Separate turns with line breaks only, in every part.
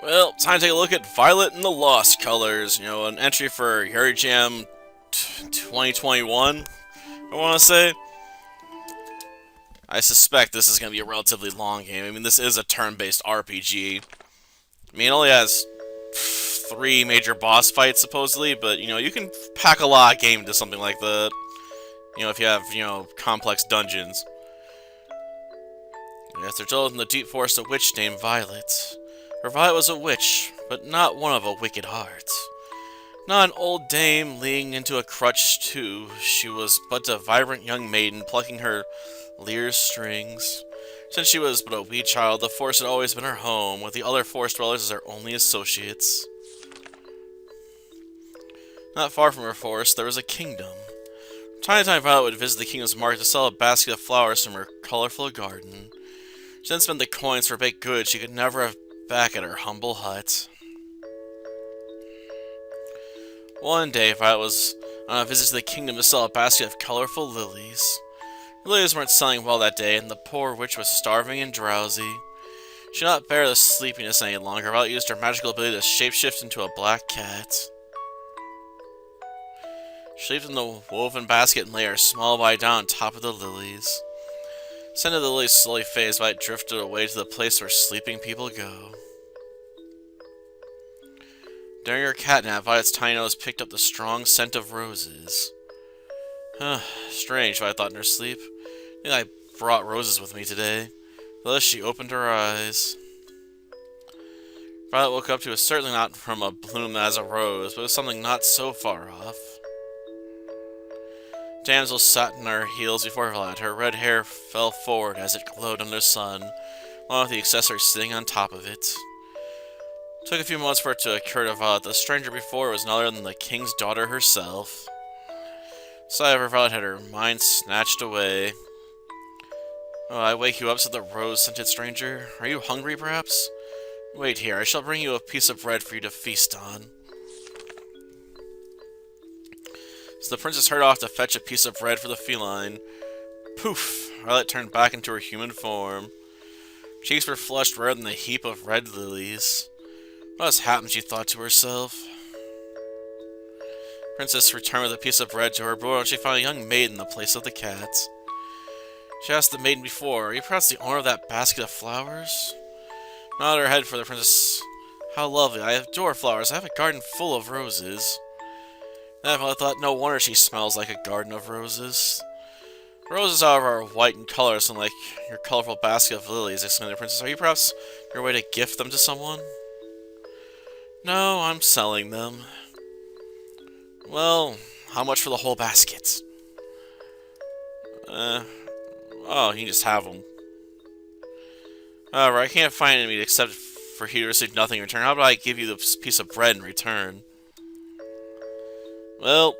Well, time to take a look at Violet and the Lost Colors. You know, an entry for Yuri Jam 2021, I want to say. I suspect this is going to be a relatively long game. I mean, this is a turn-based RPG. I mean, it only has 3 major boss fights, supposedly, but, you know, you can pack a lot of game into something like that. You know, if you have, complex dungeons. Yes, there dwelled in the deep forest a witch named Violet. For Violet was a witch, but not one of a wicked heart. Not an old dame leaning into a crutch, too. She was but a vibrant young maiden plucking her lyre's strings. Since she was but a wee child, the forest had always been her home, with the other forest dwellers as her only associates. Not far from her forest, there was a kingdom. From time to time, Violet would visit the kingdom's market to sell a basket of flowers from her colorful garden. She then spent the coins for baked goods she could never have back at her humble hut. One day, Violet was on a visit to the kingdom to sell a basket of colorful lilies. The lilies weren't selling well that day, and the poor witch was starving and drowsy. She could not bear the sleepiness any longer. Violet used her magical ability to shapeshift into a black cat. She lived in the woven basket and lay her small body down on top of the lilies. The scent of the lilies slowly fades, Violet drifted away to the place where sleeping people go. During her catnap, Violet's tiny nose picked up the strong scent of roses. Strange, Violet thought in her sleep. I think I brought roses with me today. Thus she opened her eyes. Violet woke up to it certainly not from a bloom as a rose, but it was something not so far off. Damsel sat on her heels before Violet. Her red hair fell forward as it glowed under the sun, along with the accessory sitting on top of it. It took a few moments for it to occur to Violet. The stranger before was none other than the king's daughter herself. Sight of her, Violet had her mind snatched away. "Oh, I wake you up," said the rose-scented stranger. "Are you hungry, perhaps? Wait here, I shall bring you a piece of bread for you to feast on." So the princess hurried off to fetch a piece of bread for the feline. Poof! Violet turned back into her human form. Cheeks were flushed rather than the heap of red lilies. What has happened, she thought to herself. Princess returned with a piece of bread to her bowl, and she found a young maiden in the place of the cat. She asked the maiden before, "Are you perhaps the owner of that basket of flowers?" Nodded her head for the princess. "How lovely! I adore flowers. I have a garden full of roses." Then I thought, no wonder she smells like a garden of roses. "Roses, however, are white in color, so like your colorful basket of lilies," exclaimed the princess. "Are you perhaps on your way to gift them to someone?" "No, I'm selling them." "Well, how much for the whole basket?" Oh, you can just have them. However, I can't find any except for you to receive nothing in return. How about I give you this piece of bread in return?" Well,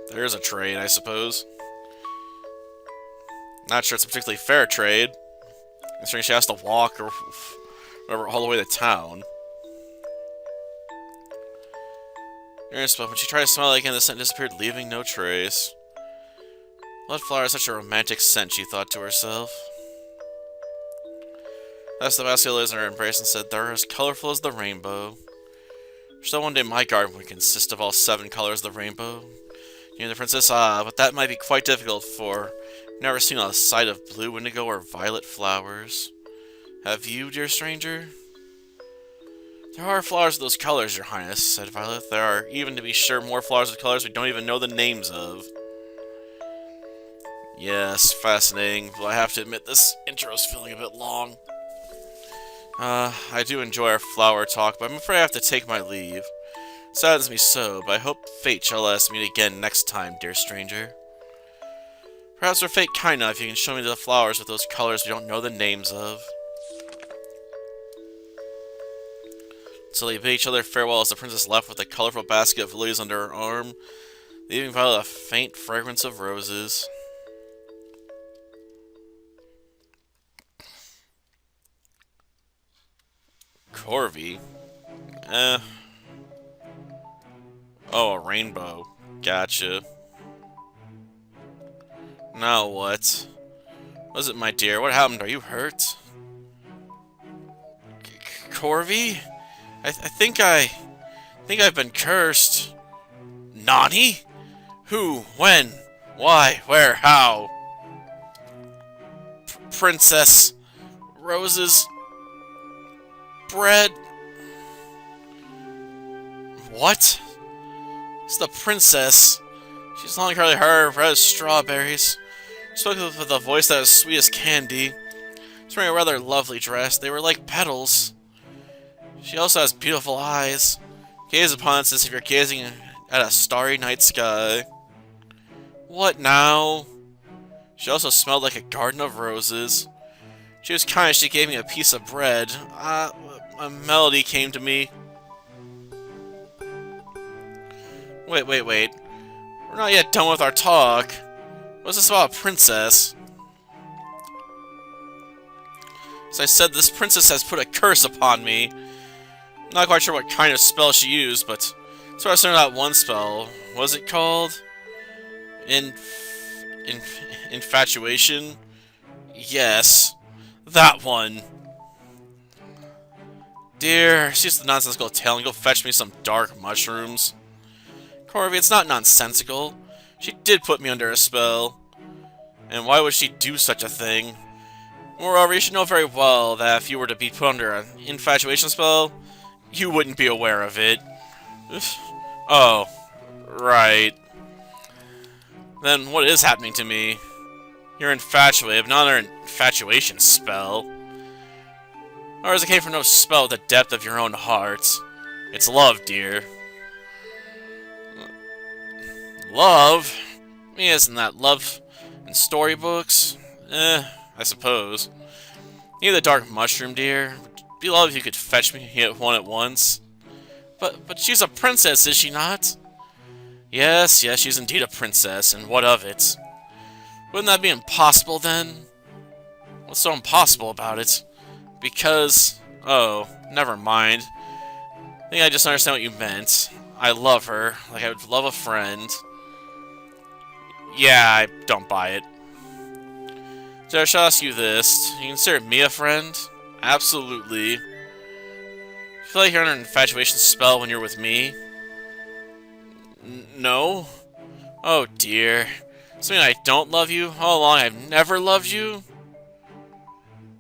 there's a trade, I suppose. Not sure it's a particularly fair trade, considering she has to walk or whatever all the way to town. But when she tried to smile again, the scent disappeared, leaving no trace. Blood flower has such a romantic scent, she thought to herself. Thus the basket lives in her embrace and said, "They're as colorful as the rainbow." So one day my garden would consist of all 7 colors of the rainbow. You know, the princess, but that might be quite difficult, for I've never seen a sight of blue, indigo, or violet flowers. Have you, dear stranger? "There are flowers of those colors, your highness," said Violet. "There are even, to be sure, more flowers of colors we don't even know the names of." Yes, fascinating, but I have to admit this intro's feeling a bit long. I do enjoy our flower talk, but I'm afraid I have to take my leave. It saddens me so, but I hope fate shall let us meet again next time, dear stranger. Perhaps we're fate kind enough if you can show me the flowers with those colors we don't know the names of. So they bid each other farewell as the princess left with a colorful basket of lilies under her arm, leaving Violet a faint fragrance of roses. Corvi? Oh, a rainbow. Gotcha. Now what? Was it, my dear? What happened? Are you hurt? Corvi? I think I've been cursed. Nani? Who? When? Why? Where? How? Princess. Roses. Bread. What? It's the princess. She's long curly hair, red as strawberries. She spoke with a voice that was sweet as candy. She's wearing a rather lovely dress. They were like petals. She also has beautiful eyes. Gaze upon it as if you're gazing at a starry night sky. What now? She also smelled like a garden of roses. She was kind. She gave me a piece of bread. A melody came to me. Wait. We're not yet done with our talk. What's this about a princess? As I said, this princess has put a curse upon me. I'm not quite sure what kind of spell she used, but so I learned that one spell. What was it called? Infatuation? Yes. That one. Dear, cease the nonsensical tale and go fetch me some dark mushrooms. Corvi, it's not nonsensical. She did put me under a spell. And why would she do such a thing? Moreover, you should know very well that if you were to be put under an infatuation spell, you wouldn't be aware of it. Oh, right. Then what is happening to me? You're infatuated, not under an infatuation spell. Or as it came from no spell at the depth of your own heart. It's love, dear. Love? Isn't that love in storybooks? I suppose. You need the dark mushroom, dear. It'd be lovely if you could fetch me one at once. But she's a princess, is she not? Yes, she's indeed a princess, and what of it? Wouldn't that be impossible, then? What's so impossible about it? Because... oh, never mind. I think I just understand what you meant. I love her, like I would love a friend. Yeah, I don't buy it. So I shall ask you this. You consider me a friend? Absolutely. You feel like you're under an infatuation spell when you're with me? No? Oh dear. So I don't love you? All along I've never loved you?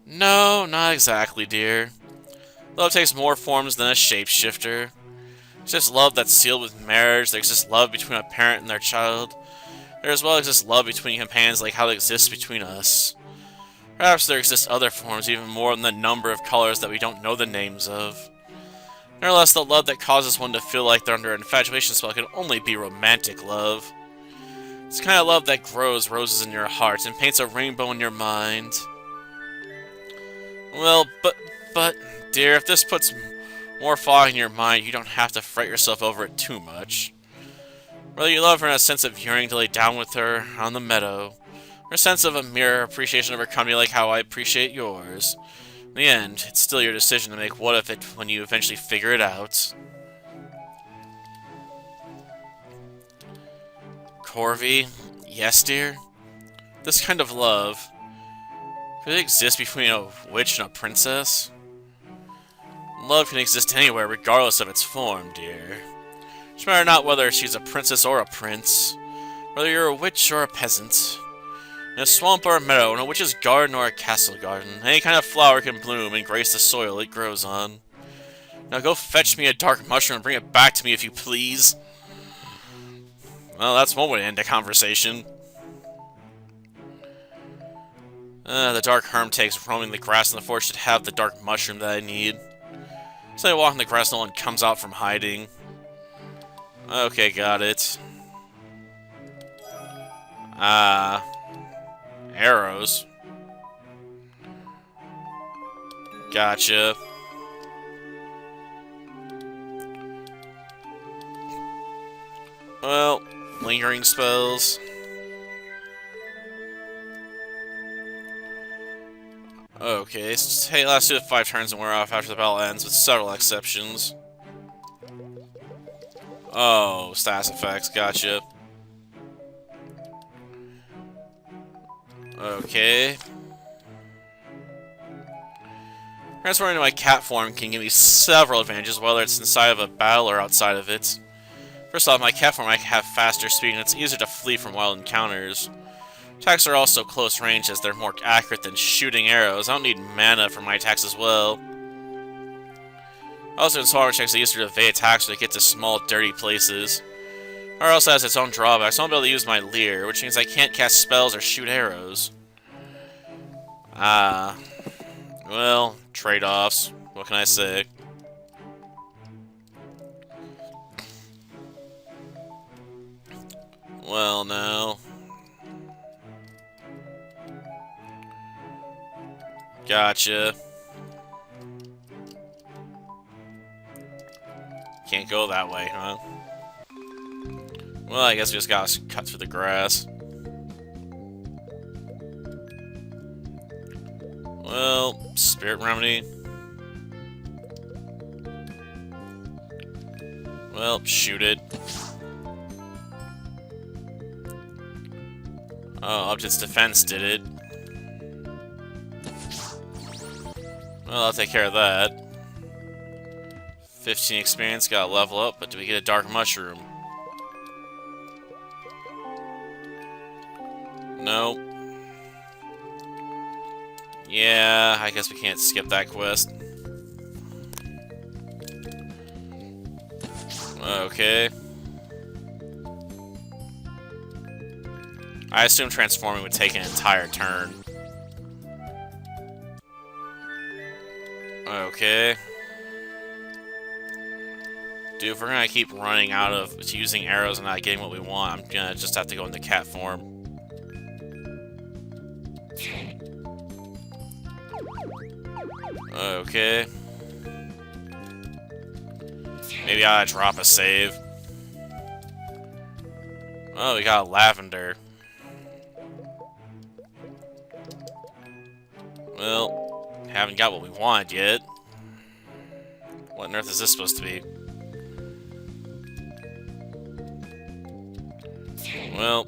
No, not exactly, dear. Love takes more forms than a shapeshifter. There's just love that's sealed with marriage. There exists love between a parent and their child. There as well exists love between companions like how it exists between us. Perhaps there exist other forms even more than the number of colors that we don't know the names of. Nevertheless, the love that causes one to feel like they're under an infatuation spell can only be romantic love. It's the kind of love that grows roses in your heart and paints a rainbow in your mind. Well, but, dear, if this puts more fog in your mind, you don't have to fret yourself over it too much. Whether you love her in a sense of yearning to lay down with her on the meadow, or a sense of a mere appreciation of her company like how I appreciate yours, in the end, it's still your decision to make what of it when you eventually figure it out. Corvi, yes, dear? This kind of love, could it exist between a witch and a princess? Love can exist anywhere, regardless of its form, dear. It's matter not whether she's a princess or a prince, whether you're a witch or a peasant, in a swamp or a meadow, in a witch's garden or a castle garden, any kind of flower can bloom and grace the soil it grows on. Now go fetch me a dark mushroom and bring it back to me if you please. Well, that's one way to end a conversation. The dark hermitags roaming the grass in the forest should have the dark mushroom that I need. So I walk in the grass, no one comes out from hiding. Okay, got it. Arrows. Gotcha. Well, lingering spells. Okay, hey, last 2 to 5 turns and wear off after the battle ends, with several exceptions. Oh, status effects, gotcha. Okay. Transforming into my cat form can give me several advantages, whether it's inside of a battle or outside of it. First off, my cat form I have faster speed, and it's easier to flee from wild encounters. Attacks are also close range, as they're more accurate than shooting arrows. I don't need mana for my attacks as well. Also, in smaller checks, I used to evade attacks when they get to small, dirty places. Or also has its own drawbacks. I won't be able to use my Leer, which means I can't cast spells or shoot arrows. Well, trade-offs. What can I say? Well, no. Gotcha. Can't go that way, huh? Well, I guess we just gotta cut through the grass. Well, Spirit Remedy. Well, shoot it. Oh, up to its defense did it. Well, I'll take care of that. 15 experience, gotta level up, but do we get a Dark Mushroom? No. Yeah, I guess we can't skip that quest. Okay. I assume transforming would take an entire turn. Okay. Dude, if we're gonna keep running out of using arrows and not getting what we want, I'm gonna just have to go into cat form. Okay. Maybe I ought to drop a save. Oh, we got a lavender. Well, haven't got what we wanted yet. What on earth is this supposed to be? Well,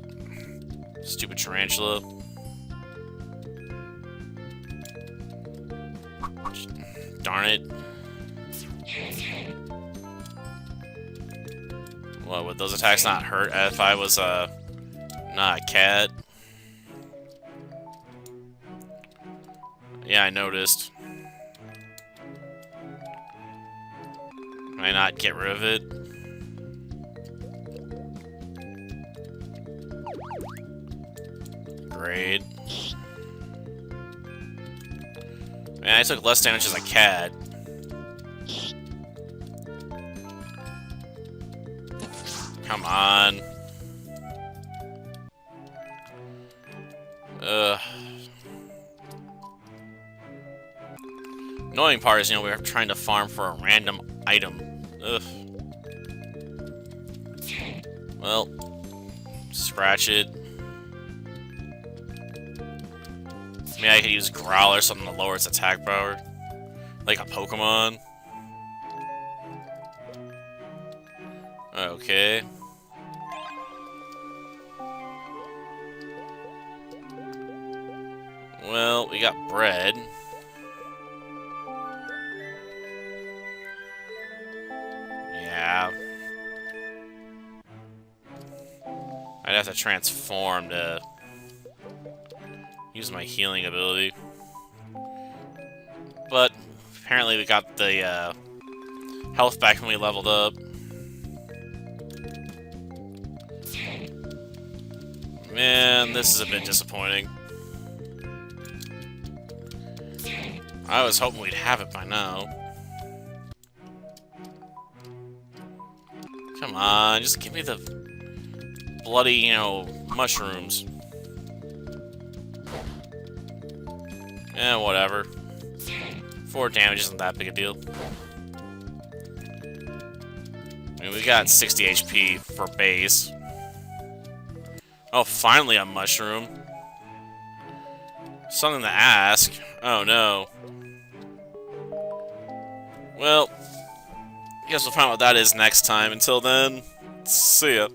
stupid tarantula. Darn it. What, would those attacks not hurt if I was, not a cat? Yeah, I noticed. Can I not get rid of it? Great. Man, I took less damage as a cat. Come on. Ugh. Annoying part is, we're trying to farm for a random item. Ugh. Well, scratch it. Maybe I could use Growl or something to lower its attack power. Like a Pokemon. Okay. Well, we got bread. Yeah. I'd have to transform to use my healing ability. But apparently we got the health back when we leveled up. Man, this is a bit disappointing. I was hoping we'd have it by now. Come on, just give me the bloody, mushrooms. Eh, whatever. 4 damage isn't that big a deal. I mean, we got 60 HP for base. Oh, finally a mushroom. Something to ask. Oh, no. Well, I guess we'll find out what that is next time. Until then, see ya.